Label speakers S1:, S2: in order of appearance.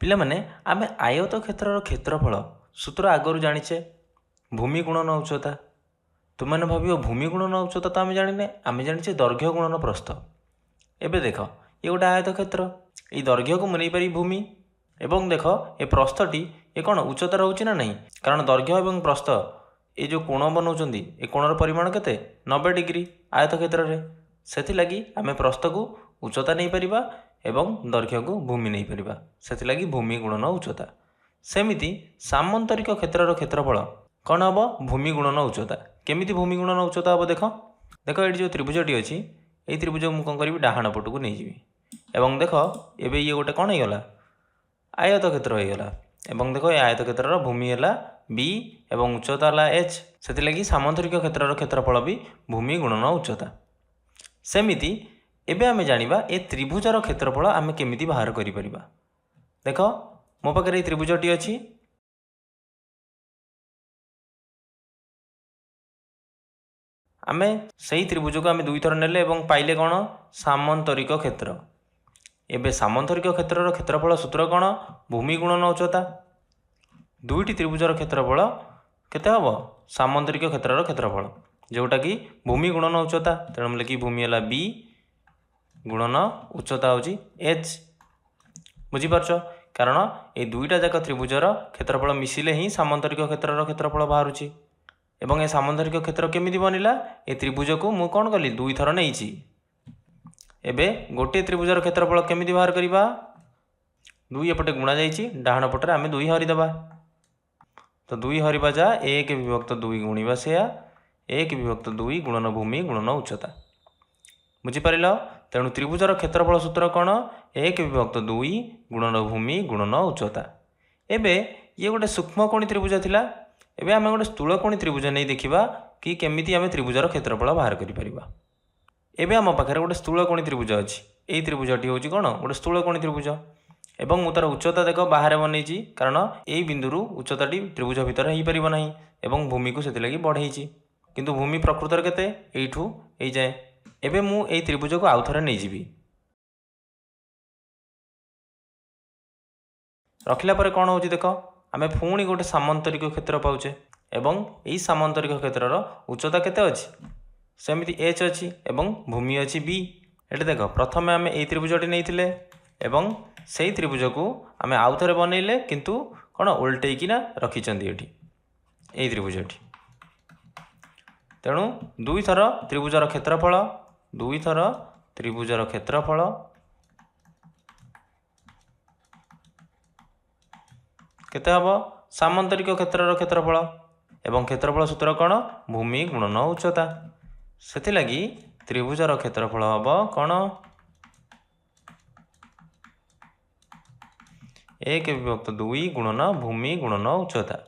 S1: पिला माने आमे आयत क्षेत्रर क्षेत्रफल सूत्र आगरू जानिचे भूमि गुणन उच्चता। तुमने भावियो भूमि गुणन उच्चता तो आमे जानिने, आमे जानिचे दैर्घ्य गुणन प्रस्थ। एबे देख ये गोटे आयत क्षेत्र, ये दैर्घ्य को मुनै पारी भूमि एवं देख ए प्रस्थटी ये कौन उच्चता रोचे ना नहीं, कारण दैर्घ्य और प्रस्थ ये जो कोण बनाऊँच ए कोणर परिमाण केते 90 डिग्री आयत क्षेत्र में। से आम प्रस्थ को उच्चता नहीं पारिबा एवं दैर्घ्य को भूमि नहीं पारिबा, से भूमि गुणन उच्चता। सेमिति सामंतरिक क्षेत्रर क्षेत्रफल कौन हम भूमि गुणन उच्चता। केमिति भूमि गुणन उच्चता हम देख देख ये जो त्रिभुजटी अच्छी ये त्रिभुज मुझे कौन करी डाहाण पट को नहीं एवं देख एबे ये गोटे कौन होगा आयत क्षेत्र होगा। एवं देख ये आयत क्षेत्र भूमि है बी एवं उच्चता है एच, से सामंतरिक क्षेत्रर क्षेत्रफल भी भूमि गुणन उच्चता। सेमिति एबे आमे जानिबा ए त्रिभुजर क्षेत्रफल आमे केमिति बाहर करि परिबा। देख मो पाखे त्रिभुजटी अच्छी, आमे सही त्रिभुज को आमे दुई थर नेले एवं पाइले कौन सामंतरिक क्षेत्र। एबे सामंतरिक क्षेत्रर क्षेत्रफल सूत्र कौन भूमि गुणन उच्चता। दुईटी त्रिभुजर क्षेत्रफल केते हम सामंतरिक क्षेत्रर क्षेत्रफल जोटा कि भूमि गुणन उच्चता। तेणु हम लिखी भूमि है बी गुणन उच्चता हूँ एच। बुझीपारछ, कारण ये दुईटा जाक त्रिभुजर क्षेत्रफल मिसिले ही सामंतरिक क्षेत्रर क्षेत्रफल बाहर एवं ए सामंतरिक क्षेत्र केमिति बनिला ए त्रिभुज को मु कौन कली दुई थर नहीं। एबे गोटे त्रिभुजर क्षेत्रफल केमिति बाहर करवा, दुई एपटे गुणा जाइए डाहाण पटे आम दुई हरिदेवा, तो दुई हरिबा जा एक विभक्त दुई गुणिबा से एक विभक्त दुई गुणन भूमि गुणन उच्चता। बुझीपार। तेणु त्रिभुजर क्षेत्रफल सूत्र कौन एक विभक्त दुई गुणन भूमि गुणन उच्चता। एबे ये गोटे सूक्ष्मकोणी त्रिभुज थिला, एबे आमे गोटे स्थूलकोणी त्रिभुज नहीं देखिबा कि केमिति आमे त्रिभुजर क्षेत्रफल बाहर करि परिबा। एबे आम पाखे गोटे स्थूलकोणी त्रिभुज अच्छी, यही त्रिभुजटी हूँ कौन गोटे स्थूलकोणी त्रिभुज एवं मु तार उच्चता देख बाहर बनई, कारण यही बिंदु उच्चताटी त्रिभुज भितर हो पार ना एवं भूमि को से बढ़ई, किंतु भूमि प्रकृतर केते एठू ए जाए। एबे मु एई त्रिभुज को आउ थरे नहीं जीवी, रखिला परे कौन होची देख आमे पुणी गोटे सामंतरिक क्षेत्र पाउचे एवं एई सामंतरिक क्षेत्रर उच्चता केते अछि, सेमिति एच अछि एवं भूमि अछि बी। एटे देख प्रथमे आमे एई त्रिभुजटी नैथिले एवं सेई त्रिभुज को आमे आउ थरे बनैले, किंतु कौन उल्टेकिना रखिचंदी एठी एई त्रिभुजटी। तेणु दुई थर त्रिभुजर क्षेत्रफल, दुई थर त्रिभुजर क्षेत्रफल केते हबो सामंतरिक क्षेत्रर क्षेत्रफल एवं क्षेत्रफल सूत्र कौन भूमि गुणन उच्चता। सेथिलागि त्रिभुजर क्षेत्रफल हबो कौन एक विभक्त दुई गुणन भूमि गुणन उच्चता।